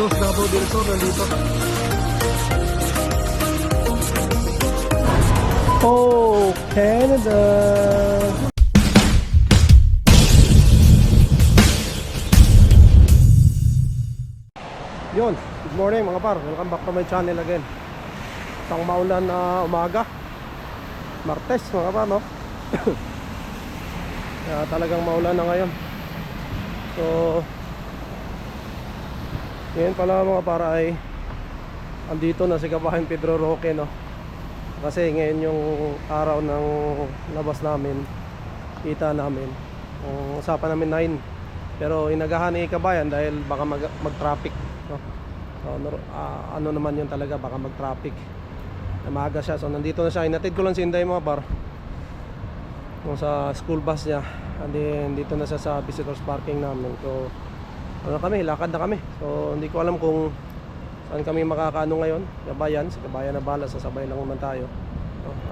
Doritos Davao del Sur nandito. Oh, Canada. Yun, good morning mga par. Welcome back to my channel again. Isang maulan na umaga, Martes mga par, no? Kaya talagang maulan na ngayon. So ngayon pala mga par ay andito na si Kabayan Pedro Roque, no? Kasi ngayon yung araw ng labas namin, kita namin. Usapan namin 9, pero inagahan ni Kabayan dahil baka mag-traffic, no? So, ano naman yun talaga, baka mag-traffic. Maaga siya, so nandito na siya. Inatid ko lang si Inday mga par sa school bus niya. And then dito na siya sa visitors parking namin. So ano kami, lakad na kami. So hindi ko alam kung saan kami makakaano ngayon. Kabayan, si Kabayan na bala, sasabay lang naman tayo.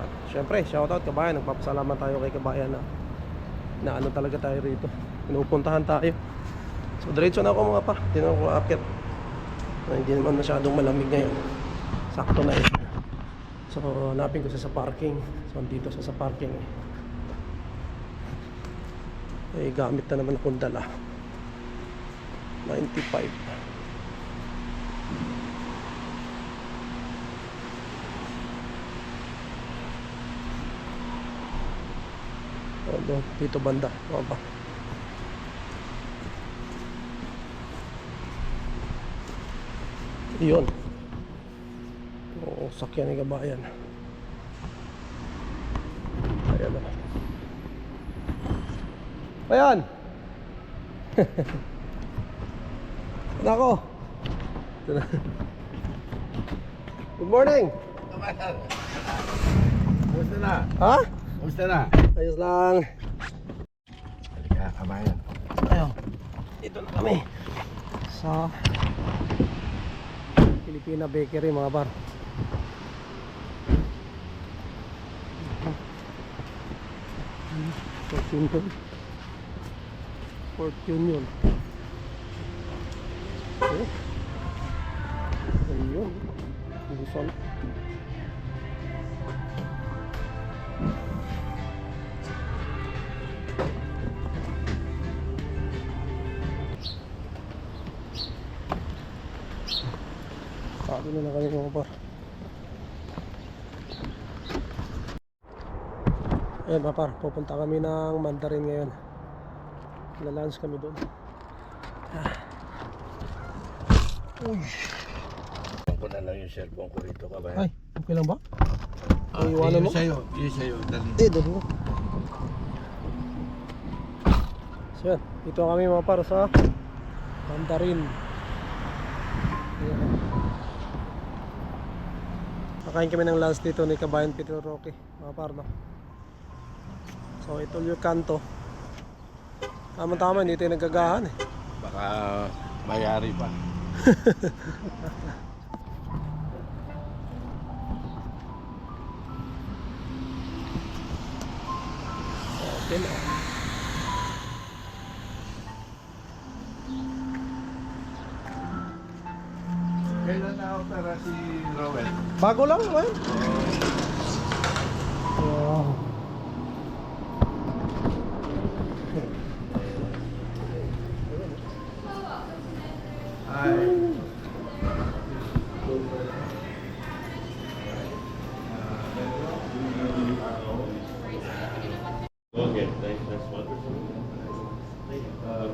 At syempre, shoutout Kabayan. Nagpapasalamat tayo kay Kabayan na ano talaga tayo rito. Pinupuntahan tayo. So diretso na ako mga pa. Tinanong ko akit. Hindi naman masyadong malamig ngayon. Sakto na yun. So hanapin ko siya sa parking. So dito siya sa parking. Eh gamit na naman akong dala. 95. Dito banda. O ba? Iyon. Oo, sakyan ni Kabayan. Ayan na. Ayan. Nako. Good morning. Kumusta na? Ha? Kumusta na? Ayos lang. Halika, Kabayan. Ayun. Dito na kami sa Filipina Bakery mga bar. Port Union. Oh. Ayun. Luzon. Sabi na kami mga par. Ayan mga par, pupunta kami ng Mandarin ngayon. Lalunch kami doon. Uy. Ko na lang yung cellphone ko rito, Kabayan. Ay, okay lang ba? Ay, iwanan mo? Yung sa'yo. Doon mo. So yan, dito kami mga par sa Mandarin. Ayan. Nakain kami ng lunch dito ni Kabayan Pedro Roque mga par, no? So ito yung kanto. Tama-tama, dito yung nagagahan eh. Baka mayari pa. Okay na. Kailan na ako para si Rowell? Bago lang naman. Wow. Hi. Okay, that's wonderful. Uh,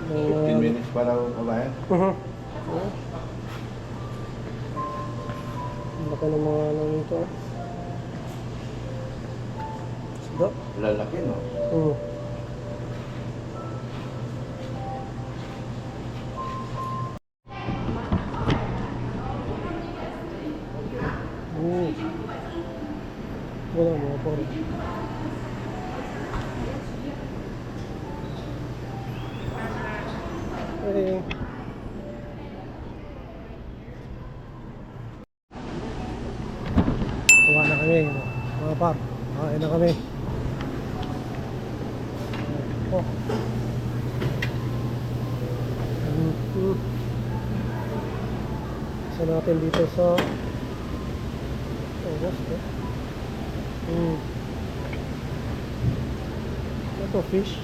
15 minutes para ako, Kabayan. Laki ng mga ano nito. Suda. Lalaki, no? Wala mga par. Okay. Kuha na kami, mga par. Kain na kami. Oh. Isa natin dito sa ito fish.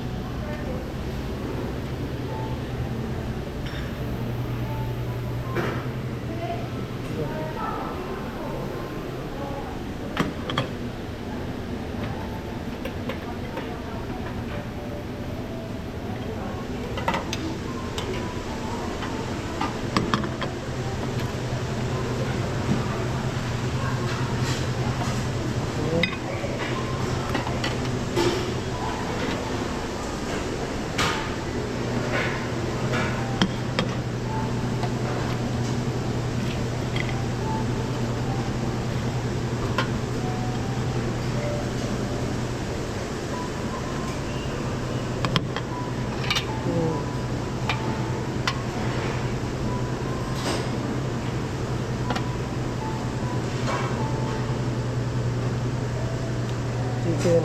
Chicken.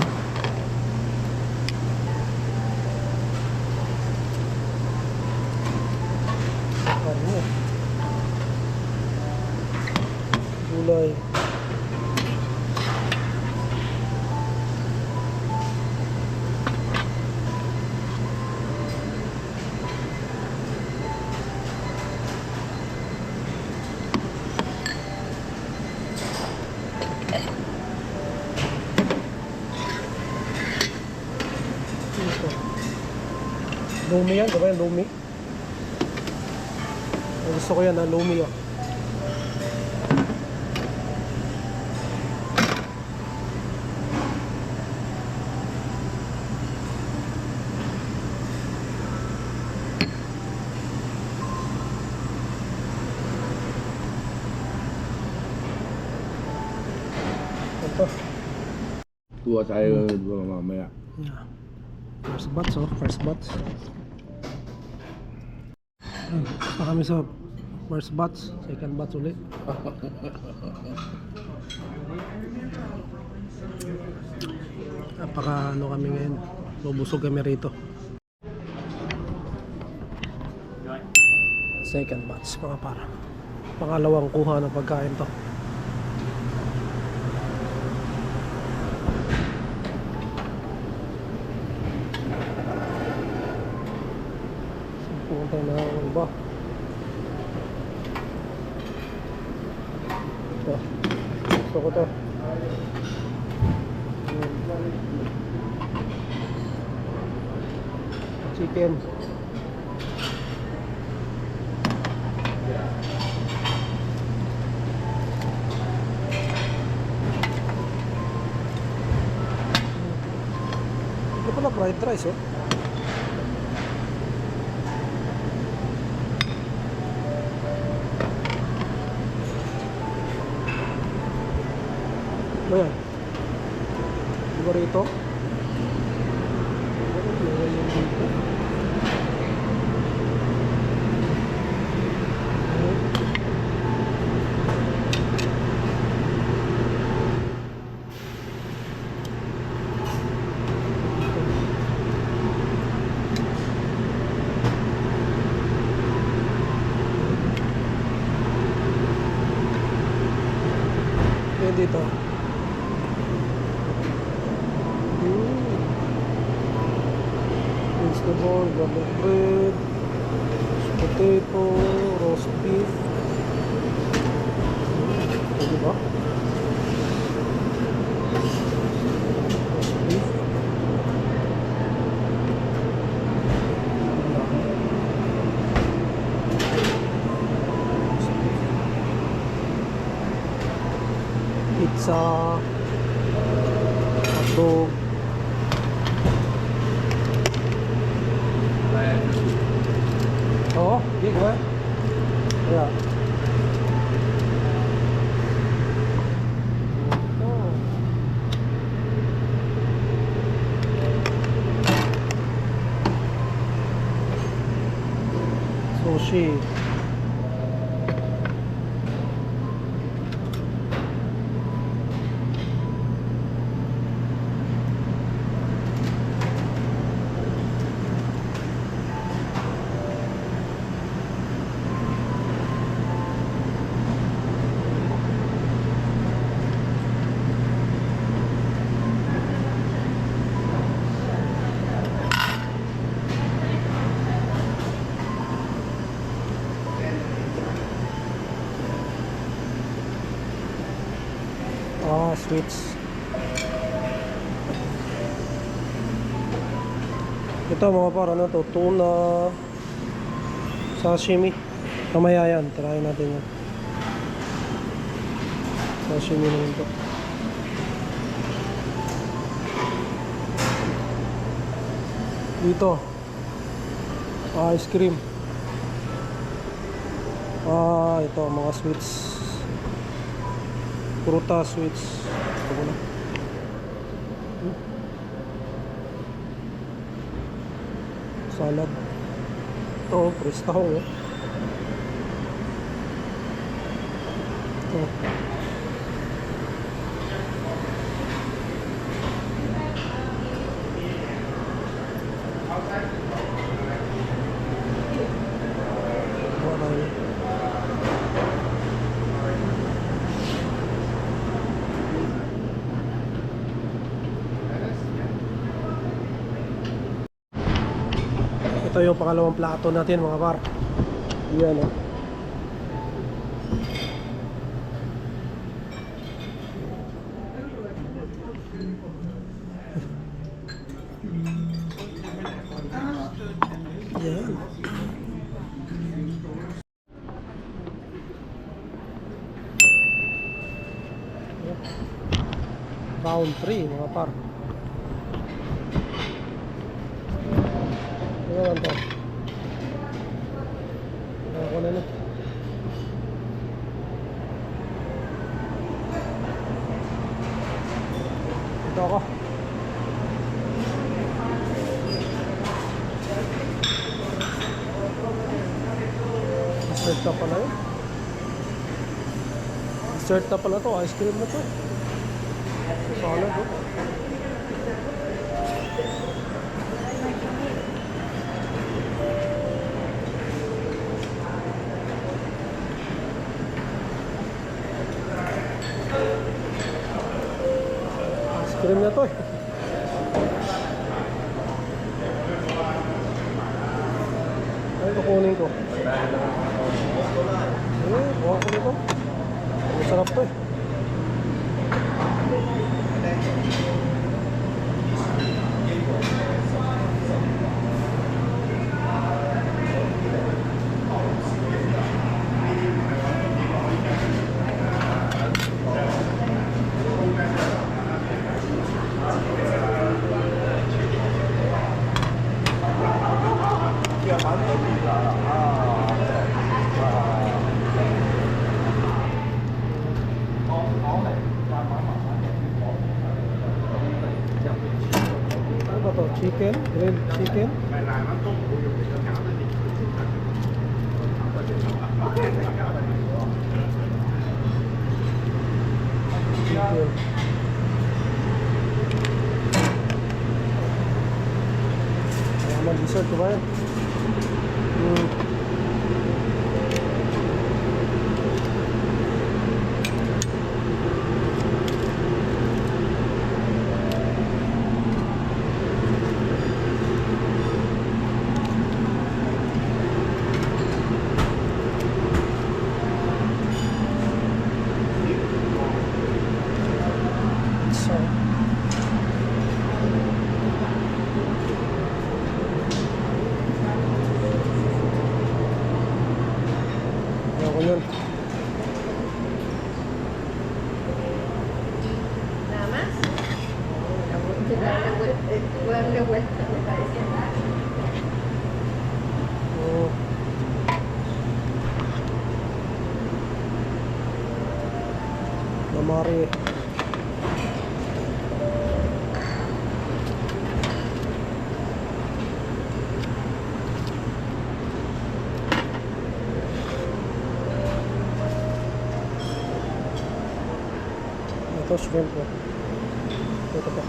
Karne. Gulay. Ito. Lumi yan, diba yan? Lumi. Gusto ko yan, lumi oh. Ito. Kuha tayo mamaya. Yeah. First batch oh, first batch. Pa kami sa first batch, second batch ulit. Napaka ano kami ngayon, bubusog kami rito. Second batch mga para. Pangalawang kuha ng pagkain to. Punta na ang iba. Ito. Gusto ko to. Chicken. Ito pala fried rice oh. Ano yan? Diba rito? Yan dito. Vegetable, garlic bread, potato, roast beef. Diba? Roast beef. Pizza, hotdog. Oo, di ba? Yeah. Oh. Sushi. Sweets. Ito mga par, ano to? Tuna sashimi. Kamaya yan, try natin yan. Sashimi naman to. Dito ice cream. Ito mga sweets. Pruta sweets. Ito ko na. Salad. Ito, prestahong eh. Ito. Ito yung pangalawang plato natin mga par. Yan oh. Yan. Round 3 mga par. Ano lang to? Ako na na. Ito ako. Dessert na pala yun. Dessert na pala to. Ice cream na to. Salad oh. Cream na to eh. Ay, kukunin ko. Buha ko nito. Masarap to eh. Ano ba to? Chicken? Grilled chicken? Chicken. Ayan, dessert ko ba yan? Ako yun. Namas? Walang lawat. Oh. Mamari. Ito shrimp po. Ito po.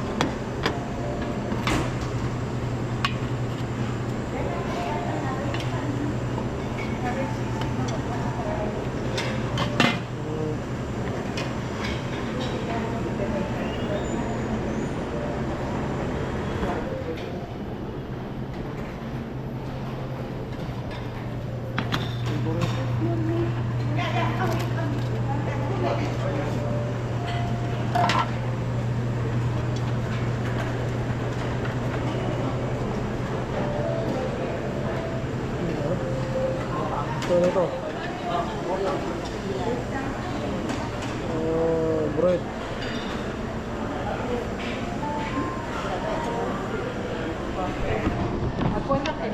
Ito na ito. Bread.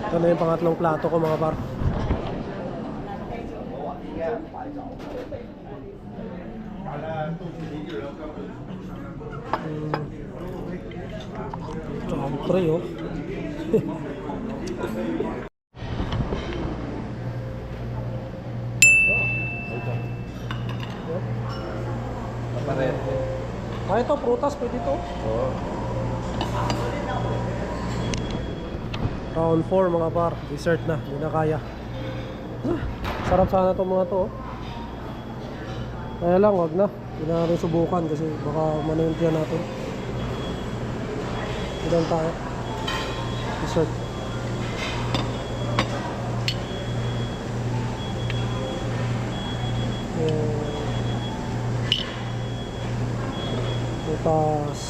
Ito na yung pangatlong plato ko mga par. Siyempre oh. Ah, ito, prutas, pwede ito. Oo. Round 4 mga par, dessert na, hindi na kaya. Sarap sana itong mga to. Kaya lang, wag na. Hindi na natin subukan kasi baka manuntian natin. Ilan tayo? Dessert. Butas.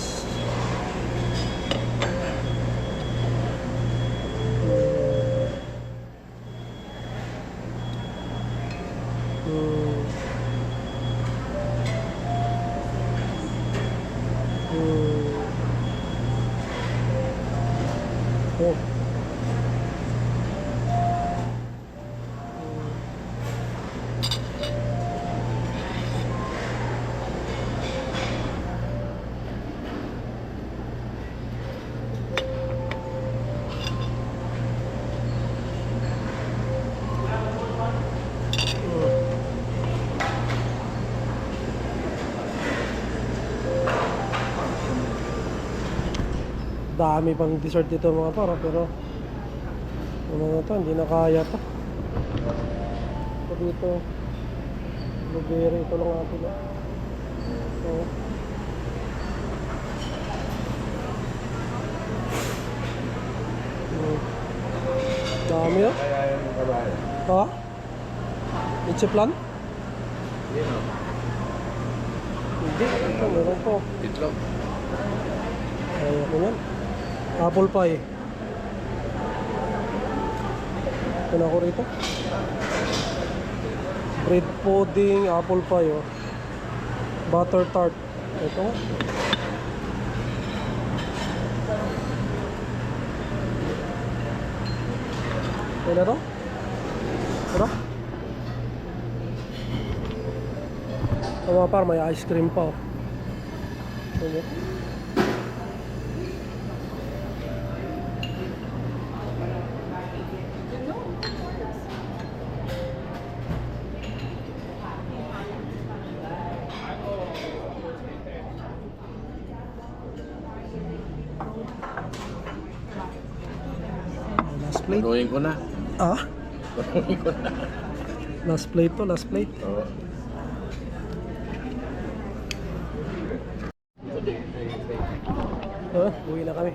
Oh. Dami pang dessert dito mga para, pero ano na to, hindi na kaya to. Ito dito, blueberry, ito lang natin. So, dami oh. Kaya yung kabayan. Ha? Itse plan? Yun o. Hindi, ito meron po. Itlog. Kaya ko yan. Apple pie. Ito na ako rito. Bread pudding, apple pie oh. Butter tart. Ito nga. Ito na to? Ito? Ito mga par, may ice cream pa oh. Ito. Last plate. Panuhin ko na. Ah? Panuhin ko na. Last plate to, last plate. Oo. Uwi na kami.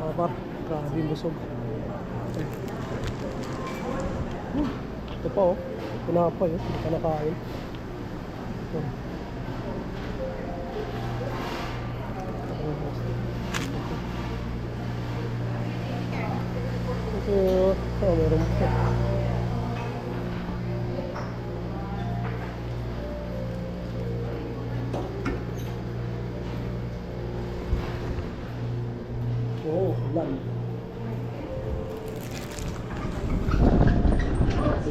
Mga par, grabe yung busog. Ito pa oh. Pinapay oh, hindi ka nakain. Ito, meron pa. Oh, ulan.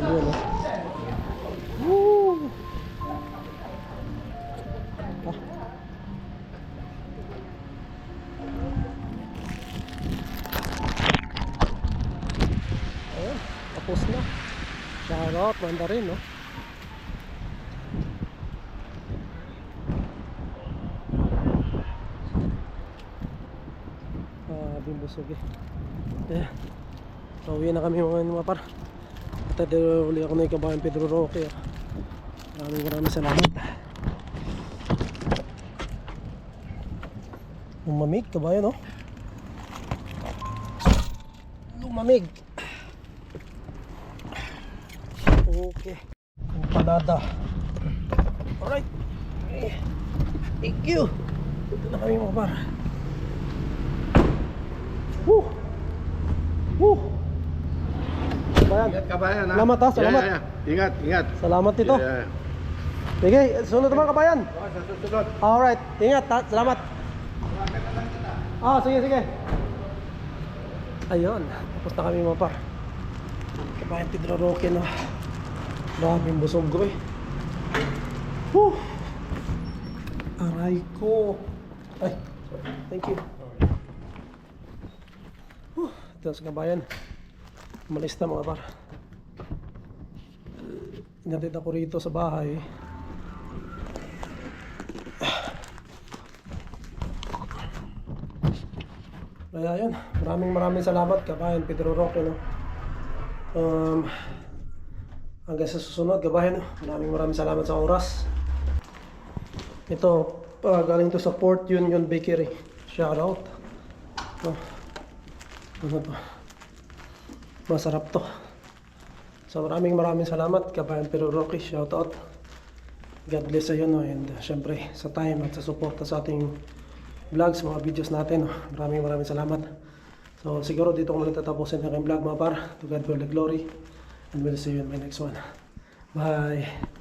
Ayun oh. Woo! Ah. Ayun, tapos na. Shoutout, Mandarin no. Busog eh. So uwi na kami mga par. At uli ako na yung kabayan Pedro Roque. Maraming salamat. Lumamig kabayan no. Lumamig. Okay. Empanada. Alright. Thank you. Dito na kami mga par. Woo! Woo! Kabayan. Ingat kabayan ha. Salamat, ha, salamat. Yeah. Ingat, ingat. Salamat dito. Yeah. Sige, sunod naman kabayan. Oh, sa susunod. Alright, ingat ha. Salamat. Sige, sige. Ayun, tapos na kami mga par. Kabayan Pedro Roque na. Maraming busog ko eh. Woo! Aray ko. Ay, sorry. Thank you. Ito sa kabayan. Umalis na mga par. Inatid ako rito sa bahay. Kaya yun, maraming salamat kabayan Pedro Roque no. Hanggang sa susunod kabayan no. Maraming salamat sa oras. Ito, galing to sa Port Union Bakery. Shout out. Ano to? Masarap to. So maraming salamat kabayan Pedro Roque. Shout out. God bless sa iyo no. And syempre sa time at sa suporta sa ating vlogs, mga videos natin. Maraming salamat. So siguro dito ko muna tatapusin ang aking vlog mga par. To God be all the glory. And we'll see you in my next one. Bye.